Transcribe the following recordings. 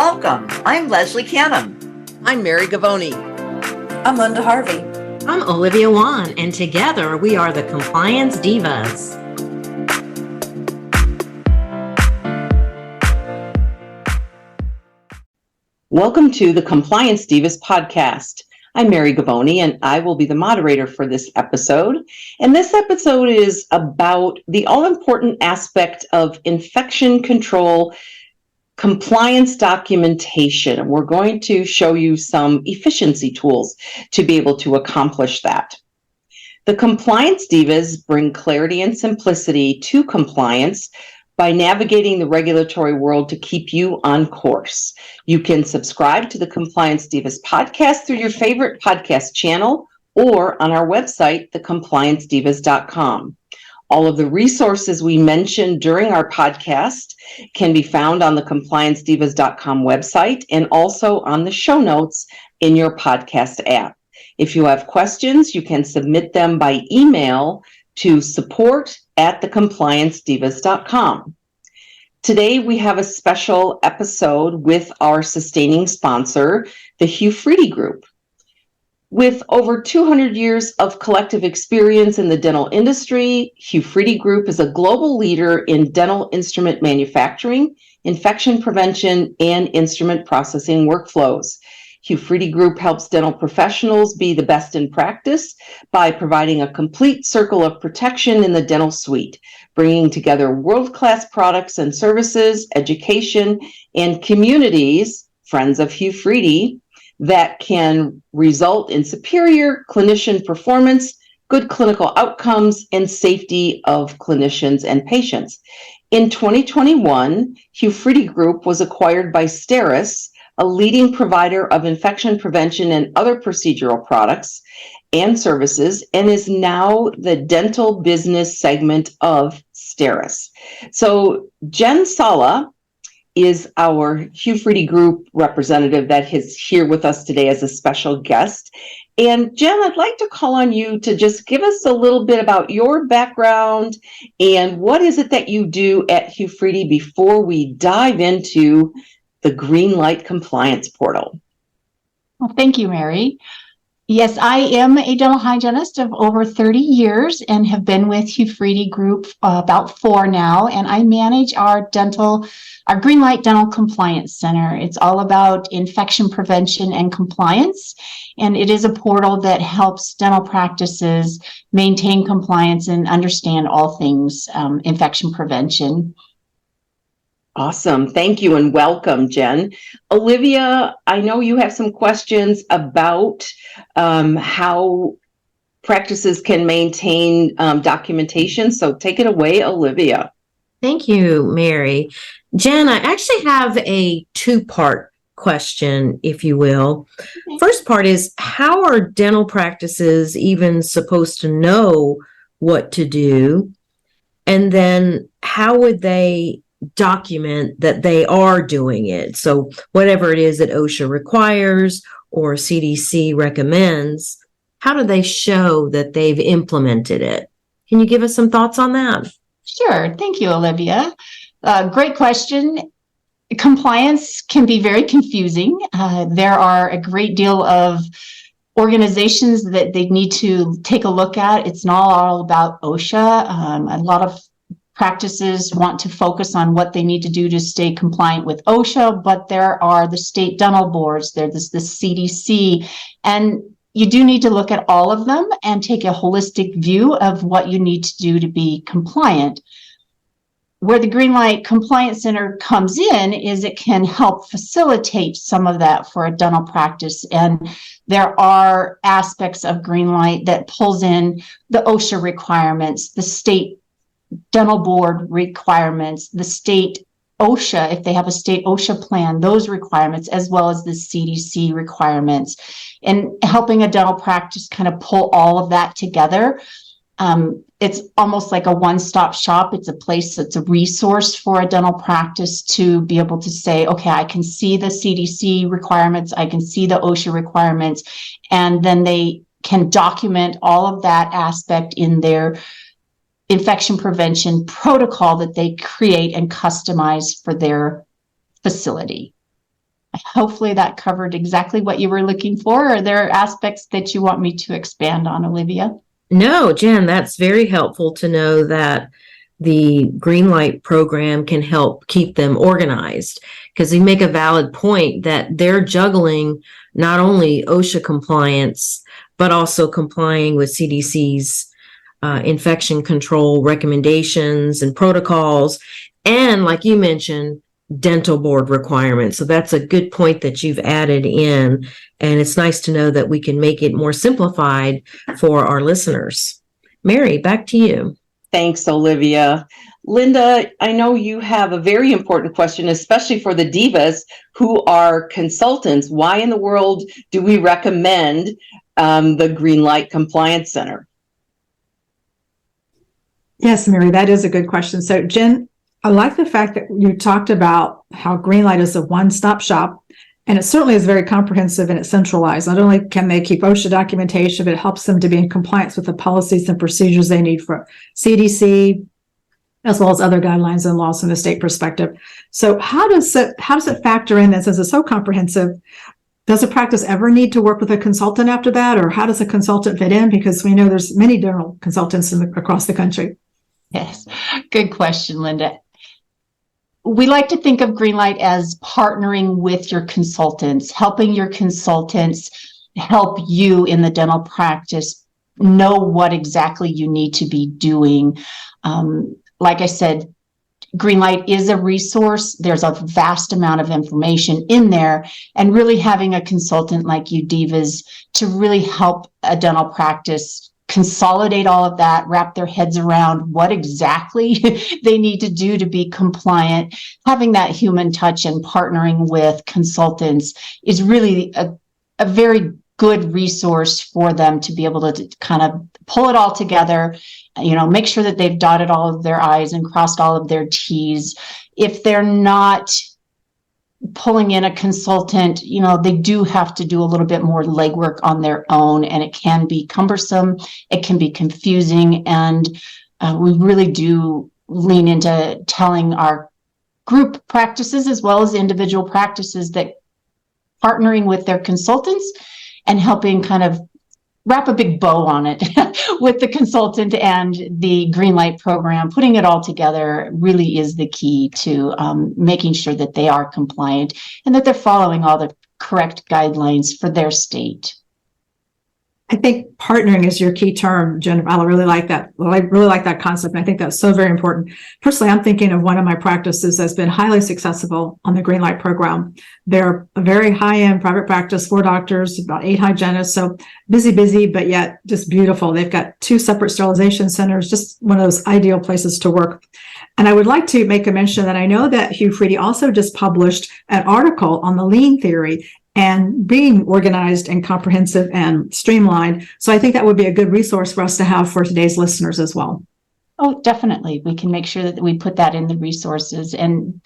Welcome. I'm Leslie Canham. I'm Mary Gavoni. I'm Linda Harvey. I'm Olivia Wan, and together we are the Compliance Divas. Welcome to the Compliance Divas podcast. I'm Mary Gavoni, and I will be the moderator for this episode. And this episode is about the all-important aspect of infection control compliance documentation. We're going to show you some efficiency tools to be able to accomplish that. The Compliance Divas bring clarity and simplicity to compliance by navigating the regulatory world to keep you on course. You can subscribe to the Compliance Divas podcast through your favorite podcast channel or on our website, thecompliancedivas.com. All of the resources we mentioned during our podcast can be found on the compliancedivas.com website and also on the show notes in your podcast app. If you have questions, you can submit them by email to support@thecompliancedivas.com. Today, we have a special episode with our sustaining sponsor, the HuFriedy With over 200 years of collective experience in the dental industry, HuFriedy is a global leader in dental instrument manufacturing, infection prevention, and instrument processing workflows. HuFriedy helps dental professionals be the best in practice by providing a complete circle of protection in the dental suite, bringing together world-class products and services, education, and communities, friends of HuFriedy, that can result in superior clinician performance, good clinical outcomes, and safety of clinicians and patients. In 2021, HuFriedy was acquired by Steris, a leading provider of infection prevention and other procedural products and services, and is now the dental business segment of Steris. So Jen Sala is our HuFriedy representative that is here with us today as a special guest. And Jen, I'd like to call on you to just give us a little bit about your background and what is it that you do at HuFriedy before we dive into the GreenLight compliance portal. Well, thank you, Mary. Yes, I am a dental hygienist of over 30 years and have been with HuFriedyGroup about 4 now, and I manage our GreenLight Dental Compliance Center. It's all about infection prevention and compliance, and it is a portal that helps dental practices maintain compliance and understand all things infection prevention. Awesome. Thank you and welcome, Jen. Olivia, I know you have some questions about how practices can maintain documentation. So take it away, Olivia. Thank you, Mary. Jen, I actually have a 2-part question, if you will. Okay. First part is, how are dental practices even supposed to know what to do? And then how would they document that they are doing it? So whatever it is that OSHA requires or CDC recommends, how do they show that they've implemented it? Can you give us some thoughts on that? Sure. Thank you, Olivia. Great question. Compliance can be very confusing. There are a great deal of organizations that they need to take a look at. It's not all about OSHA. A lot of practices want to focus on what they need to do to stay compliant with OSHA, but there are the state dental boards, there's the CDC, and you do need to look at all of them and take a holistic view of what you need to do to be compliant. Where the GreenLight Compliance Center comes in is it can help facilitate some of that for a dental practice, and there are aspects of GreenLight that pulls in the OSHA requirements, the state dental board requirements, the state OSHA, if they have a state OSHA plan, those requirements, as well as the CDC requirements, and helping a dental practice kind of pull all of that together. It's almost like a one-stop shop. It's a place that's a resource for a dental practice to be able to say, okay, I can see the CDC requirements, I can see the OSHA requirements, and then they can document all of that aspect in their infection prevention protocol that they create and customize for their facility. hopefully that covered exactly what you were looking for. Or are there aspects that you want me to expand on, Olivia? No, Jen, that's very helpful to know that the GreenLight program can help keep them organized, because you make a valid point that they're juggling not only OSHA compliance, but also complying with CDC's infection control recommendations and protocols. And like you mentioned, dental board requirements. So that's a good point that you've added in. And it's nice to know that we can make it more simplified for our listeners. Mary, back to you. Thanks, Olivia. Linda, I know you have a very important question, especially for the divas who are consultants. Why in the world do we recommend the GreenLight Compliance Center? Yes, Mary, that is a good question. So, Jen, I like the fact that you talked about how GreenLight is a one-stop shop, and it certainly is very comprehensive and it's centralized. Not only can they keep OSHA documentation, but it helps them to be in compliance with the policies and procedures they need for CDC, as well as other guidelines and laws from the state perspective. So how does it factor in that, since it's so comprehensive? Does a practice ever need to work with a consultant after that, or how does a consultant fit in? Because we know there's many dental consultants across the country. Yes, good question, Linda. We like to think of GreenLight as partnering with your consultants, helping your consultants help you in the dental practice know what exactly you need to be doing. Like I said, GreenLight is a resource. There's a vast amount of information in there, and really having a consultant like you, divas, to really help a dental practice consolidate all of that, wrap their heads around what exactly they need to do to be compliant. Having that human touch and partnering with consultants is really a very good resource for them to be able to kind of pull it all together, make sure that they've dotted all of their I's and crossed all of their T's. If they're not pulling in a consultant, they do have to do a little bit more legwork on their own, and it can be cumbersome, it can be confusing, and we really do lean into telling our group practices as well as individual practices that partnering with their consultants and helping kind of wrap a big bow on it with the consultant and the GreenLight program, putting it all together really is the key to making sure that they are compliant and that they're following all the correct guidelines for their state. I think partnering is your key term, Jennifer. I really like that. Well, I really like that concept. And I think that's so very important. Personally, I'm thinking of one of my practices that's been highly successful on the GreenLight program. They're a very high-end private practice, 4 doctors, about 8 hygienists. So busy, but yet just beautiful. They've got 2 separate sterilization centers, just one of those ideal places to work. And I would like to make a mention that I know that HuFriedy also just published an article on the lean theory and being organized and comprehensive and streamlined. So I think that would be a good resource for us to have for today's listeners as well. Oh, definitely. We can make sure that we put that in the resources. And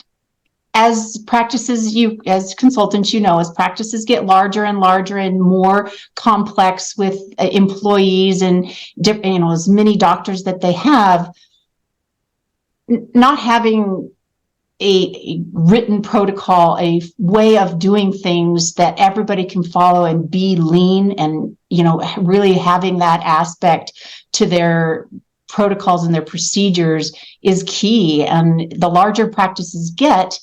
as practices, as consultants, as practices get larger and larger and more complex with employees and as many doctors that they have, not having a written protocol, a way of doing things that everybody can follow and be lean and, really having that aspect to their protocols and their procedures is key. And the larger practices get,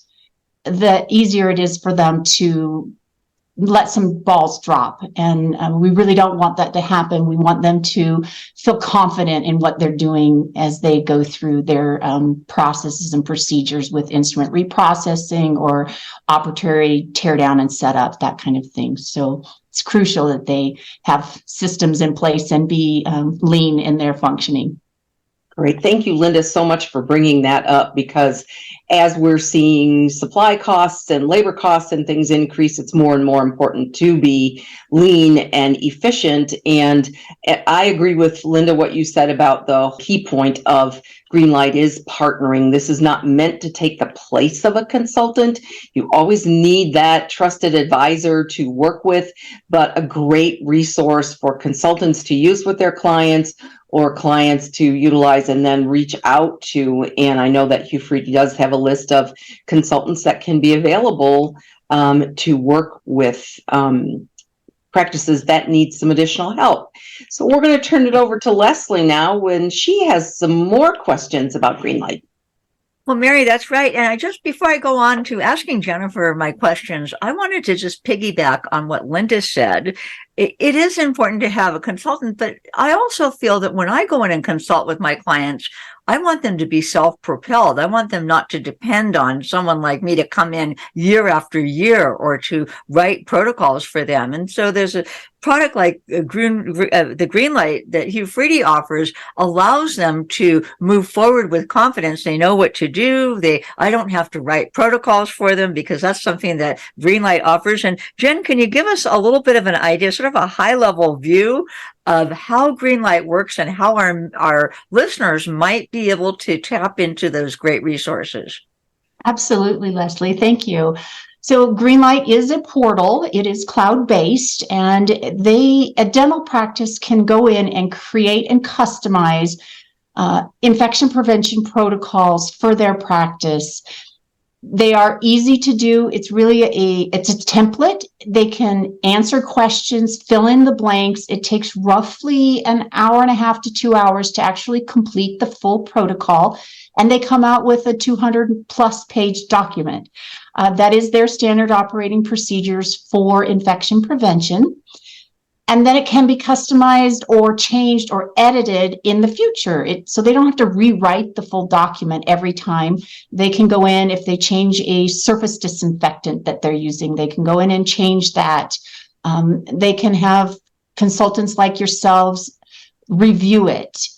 the easier it is for them to let some balls drop. And we really don't want that to happen. We want them to feel confident in what they're doing as they go through their processes and procedures with instrument reprocessing or operatory tear down and set up, that kind of thing. So it's crucial that they have systems in place and be lean in their functioning. Great. Thank you, Linda, so much for bringing that up, because as we're seeing supply costs and labor costs and things increase, it's more and more important to be lean and efficient. And I agree with Linda, what you said about the key point of GreenLight is partnering. This is not meant to take the place of a consultant. You always need that trusted advisor to work with, but a great resource for consultants to use with their clients, or clients to utilize and then reach out to. And I know that HuFriedy does have a list of consultants that can be available to work with practices that need some additional help. So we're going to turn it over to Leslie now when she has some more questions about GreenLight. Well, Mary, that's right. And before I go on to asking Jennifer my questions, I wanted to just piggyback on what Linda said. It is important to have a consultant, but I also feel that when I go in and consult with my clients, I want them to be self-propelled. I want them not to depend on someone like me to come in year after year or to write protocols for them. And so there's a product like the GreenLight that HuFriedy offers allows them to move forward with confidence. They know what to do. I don't have to write protocols for them because that's something that GreenLight offers. And Jen, can you give us a little bit of an idea, sort of a high-level view of how GreenLight works and how our listeners might be able to tap into those great resources? Absolutely, Leslie. Thank you. So GreenLight is a portal. It is cloud-based, and a dental practice can go in and create and customize infection prevention protocols for their practice. They are easy to do. It's really it's a template. They can answer questions, fill in the blanks. It takes roughly an hour and a half to 2 hours to actually complete the full protocol. And they come out with a 200+ page document. That is their standard operating procedures for infection prevention. And then it can be customized or changed or edited in the future. So they don't have to rewrite the full document every time. They can go in, if they change a surface disinfectant that they're using, they can go in and change that. They can have consultants like yourselves review it,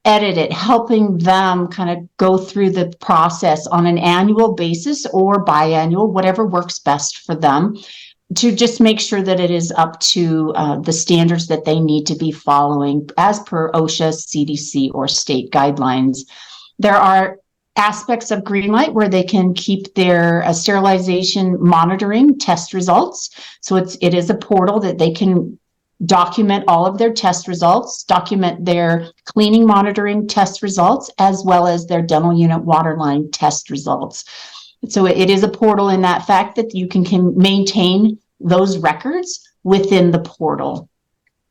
edit it, helping them kind of go through the process on an annual basis or biannual, whatever works best for them, to just make sure that it is up to the standards that they need to be following as per OSHA, CDC, or state guidelines. There are aspects of GreenLight where they can keep their sterilization monitoring test results. So it is a portal that they can document all of their test results, document their cleaning monitoring test results, as well as their dental unit waterline test results. So it is a portal in that fact that you can maintain those records within the portal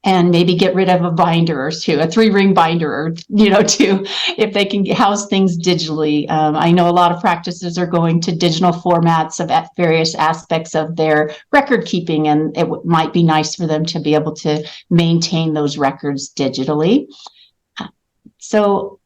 and maybe get rid of a binder or two, a 3-ring binder or, two, if they can house things digitally. I know a lot of practices are going to digital formats of various aspects of their record keeping, and it might be nice for them to be able to maintain those records digitally. So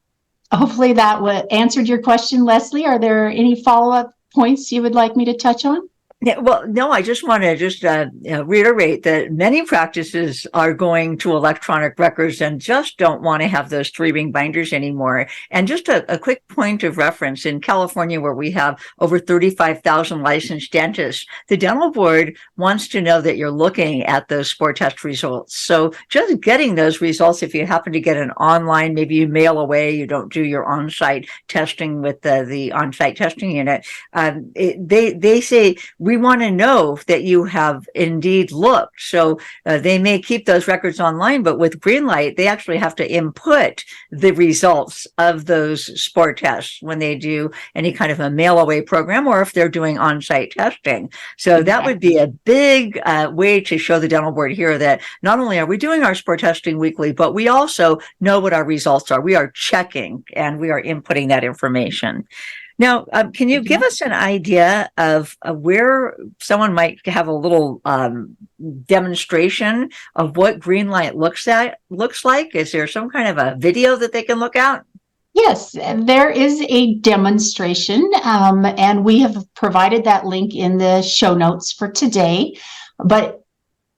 hopefully that answered your question, Leslie. Are there any follow-up points you would like me to touch on? Yeah, well, no, I just want to reiterate that many practices are going to electronic records and just don't want to have those 3-ring binders anymore. And just a quick point of reference, in California, where we have over 35,000 licensed dentists, the dental board wants to know that you're looking at those spore test results. So just getting those results, if you happen to get an online, maybe you mail away, you don't do your on-site testing with the on-site testing unit, they say, we want to know that you have indeed looked. So they may keep those records online, but with GreenLight, they actually have to input the results of those spore tests when they do any kind of a mail away program, or if they're doing on-site testing. So that would be a big way to show the dental board here that not only are we doing our spore testing weekly, but we also know what our results are. We are checking and we are inputting that information. Now, can you give us an idea of where someone might have a little demonstration of what GreenLight looks like? Is there some kind of a video that they can look at? Yes, there is a demonstration, and we have provided that link in the show notes for today. But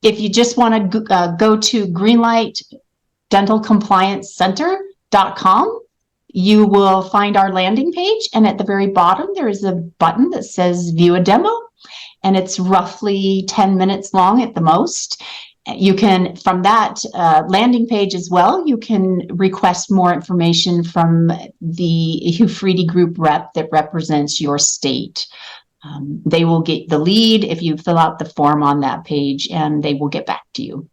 if you just want to go to greenlightdentalcompliancecenter.com, you will find our landing page, and at the very bottom there is a button that says view a demo, and it's roughly 10 minutes long at the most. You can, from that landing page as well, you can request more information from the HuFriedyGroup rep that represents your state. They will get the lead if you fill out the form on that page, and they will get back to you.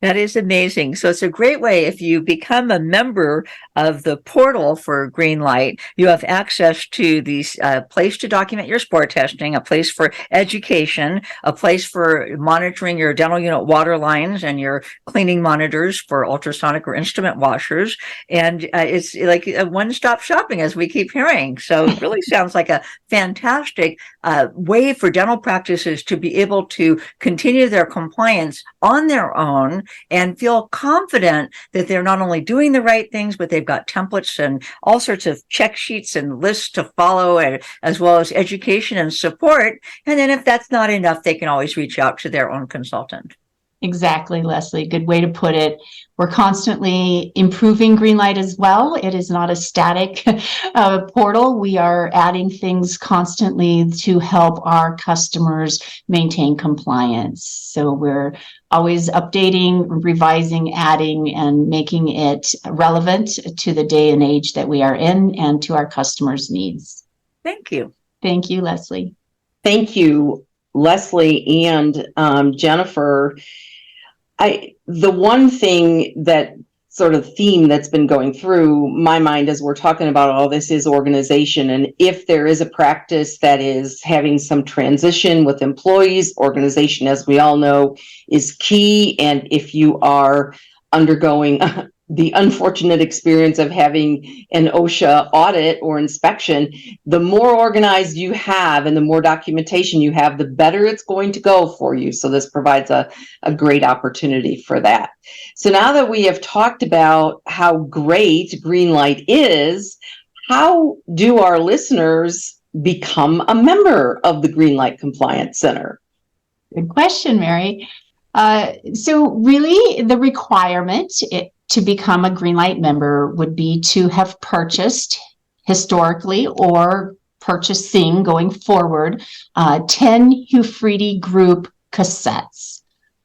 That is amazing. So it's a great way if you become a member of the portal for GreenLight, you have access to these place to document your sport testing, a place for education, a place for monitoring your dental unit water lines and your cleaning monitors for ultrasonic or instrument washers. And it's like a one-stop shopping, as we keep hearing. So it really sounds like a fantastic way for dental practices to be able to continue their compliance on their own and feel confident that they're not only doing the right things, but they've got templates and all sorts of check sheets and lists to follow, and as well as education and support. And then if that's not enough, they can always reach out to their own consultant. Exactly, Leslie. Good way to put it. We're constantly improving GreenLight as well. It is not a static portal. We are adding things constantly to help our customers maintain compliance. So we're always updating, revising, adding, and making it relevant to the day and age that we are in and to our customers' needs. Thank you. Thank you, Leslie. Thank you, Leslie and Jennifer. The one thing that sort of theme that's been going through my mind as we're talking about all this is organization. And if there is a practice that is having some transition with employees, organization, as we all know, is key. And if you are undergoing the unfortunate experience of having an OSHA audit or inspection, the more organized you have and the more documentation you have, the better it's going to go for you. So this provides a great opportunity for that. So now that we have talked about how great GreenLight is, how do our listeners become a member of the GreenLight Compliance Center? Good question, Mary. So really the requirement to become a GreenLight member would be to have purchased historically or purchasing going forward 10 HuFriedyGroup cassettes.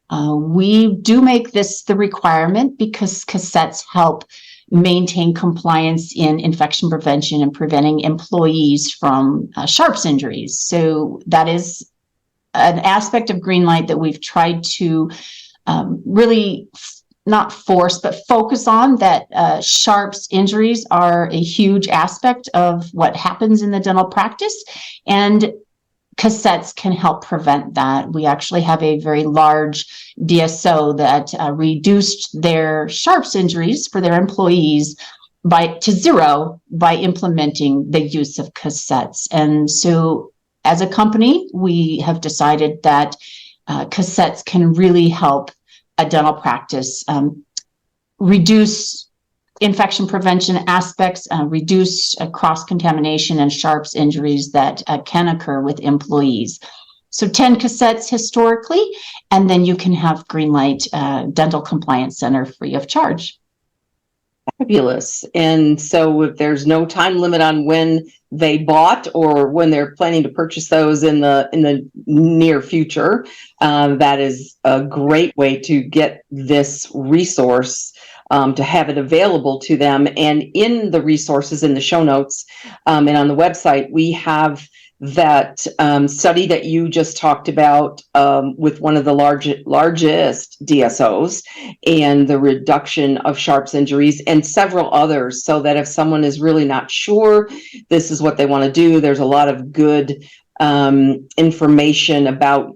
We do make this the requirement because cassettes help maintain compliance in infection prevention and preventing employees from sharps injuries. So that is an aspect of GreenLight that we've tried to really not force, but focus on, that sharps injuries are a huge aspect of what happens in the dental practice, and cassettes can help prevent that. We actually have a very large DSO that reduced their sharps injuries for their employees to zero by implementing the use of cassettes. And so as a company, we have decided that cassettes can really help a dental practice reduce infection prevention aspects, reduce cross-contamination and sharps injuries that can occur with employees. So 10 cassettes historically, and then you can have GreenLight Dental Compliance Center free of charge. Fabulous. And so if there's no time limit on when they bought or when they're planning to purchase those in the near future, that is a great way to get this resource, to have it available to them. And in the resources in the show notes and on the website, we have that study that you just talked about with one of the largest DSOs and the reduction of sharps injuries, and several others, so that if someone is really not sure this is what they want to do, there's a lot of good information about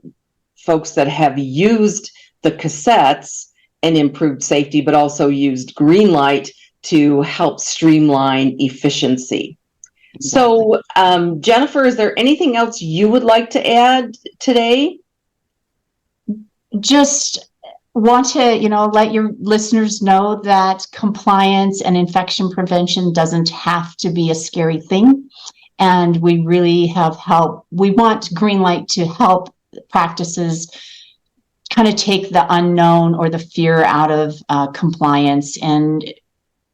folks that have used the cassettes and improved safety, but also used GreenLight to help streamline efficiency. So, Jennifer, is there anything else you would like to add today? Just want to, let your listeners know that compliance and infection prevention doesn't have to be a scary thing. And we really have help. We want GreenLight to help practices kind of take the unknown or the fear out of compliance. And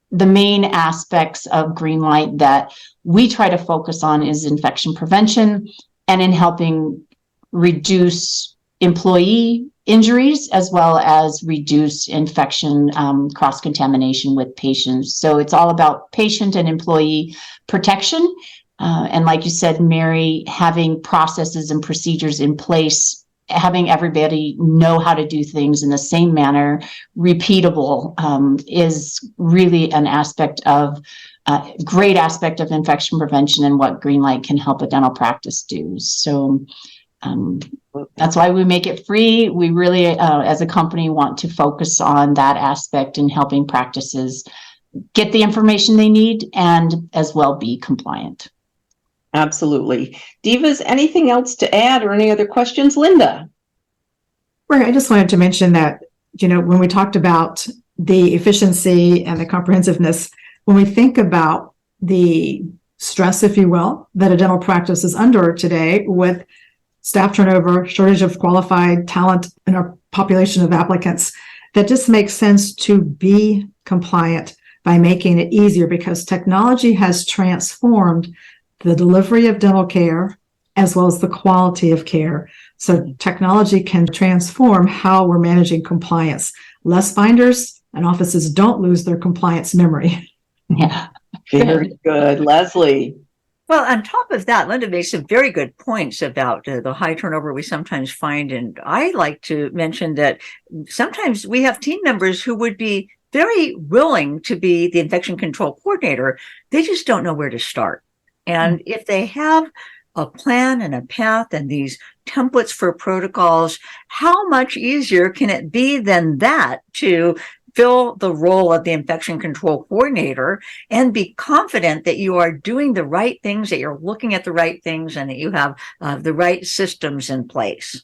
the main aspects of GreenLight that we try to focus on is infection prevention and in helping reduce employee injuries, as well as reduce infection cross-contamination with patients. So it's all about patient and employee protection. And like you said, Mary, having processes and procedures in place having everybody know how to do things in the same manner, repeatable, is really an aspect of great aspect of infection prevention and what GreenLight can help a dental practice do. So that's why we make it free. We really, as a company, want to focus on that aspect in helping practices get the information they need and as well be compliant. Absolutely. Divas, anything else to add or any other questions? Linda? Right. I just wanted to mention that, when we talked about the efficiency and the comprehensiveness, when we think about the stress, if you will, that a dental practice is under today with staff turnover, shortage of qualified talent in our population of applicants, that just makes sense to be compliant by making it easier, because technology has transformed the delivery of dental care as well as the quality of care. So technology can transform how we're managing compliance. Less binders, and offices don't lose their compliance memory. Yeah, very good. Leslie? Well, on top of that, Linda made some very good points about the high turnover we sometimes find. And I like to mention that sometimes we have team members who would be very willing to be the infection control coordinator. They just don't know where to start. And if they have a plan and a path and these templates for protocols, how much easier can it be than that to fill the role of the infection control coordinator and be confident that you are doing the right things, that you're looking at the right things, and that you have the right systems in place?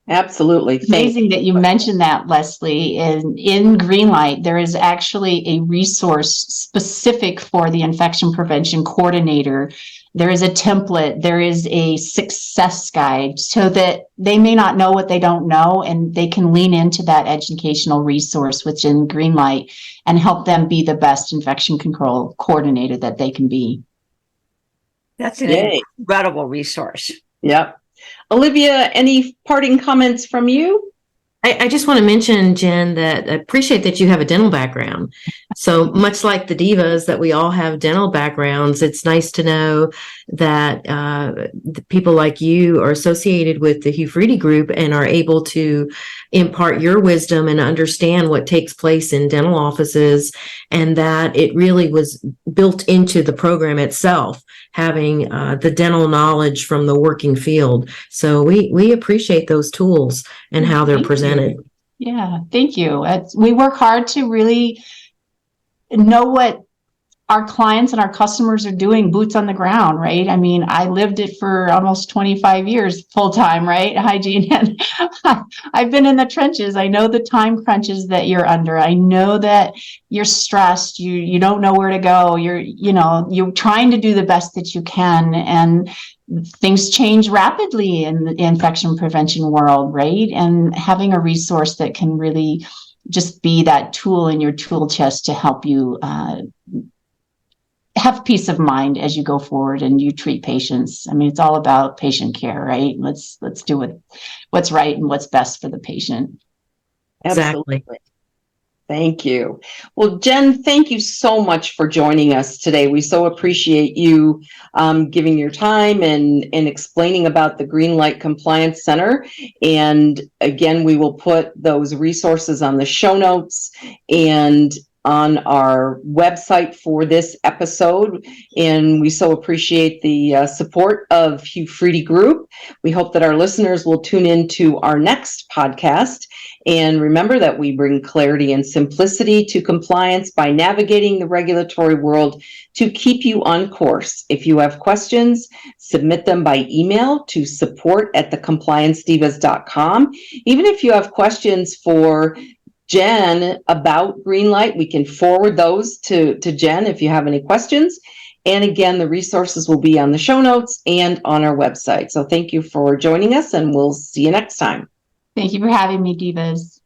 Absolutely. Amazing that you mentioned that, Leslie. In GreenLight, there is actually a resource specific for the infection prevention coordinator. There is a template, there is a success guide, so that they may not know what they don't know, and they can lean into that educational resource within GreenLight and help them be the best infection control coordinator that they can be. That's an incredible resource. Yep. Olivia, any parting comments from you? I just want to mention, Jen, that I appreciate that you have a dental background. So much like the divas, that we all have dental backgrounds, it's nice to know that the people like you are associated with the HuFriedy Group and are able to impart your wisdom and understand what takes place in dental offices, and that it really was built into the program itself, having the dental knowledge from the working field. So we appreciate those tools and how they're presented. Yeah, thank you. We work hard to really know what our clients and our customers are doing, boots on the ground, right? I mean, I lived it for almost 25 years full time, right? Hygiene. And I've been in the trenches. I know the time crunches that you're under. I know that you're stressed. You don't know where to go. You're trying to do the best that you can. And things change rapidly in the infection prevention world, right? And having a resource that can really just be that tool in your tool chest to help you have peace of mind as you go forward and you treat patients. I mean, it's all about patient care, right? Let's do what's right and what's best for the patient. Absolutely. Exactly. Thank you. Well, Jen, thank you so much for joining us today. We so appreciate you giving your time and explaining about the GreenLight Compliance Center. And again, we will put those resources on the show notes and on our website for this episode. And we so appreciate the support of HuFriedyGroup. We hope that our listeners will tune into our next podcast. And remember that we bring clarity and simplicity to compliance by navigating the regulatory world to keep you on course. If you have questions, submit them by email to support@thecompliancedivas.com. Even if you have questions for Jen about GreenLight, we can forward those to Jen if you have any questions. And again, the resources will be on the show notes and on our website. So thank you for joining us, and we'll see you next time. Thank you for having me, Divas.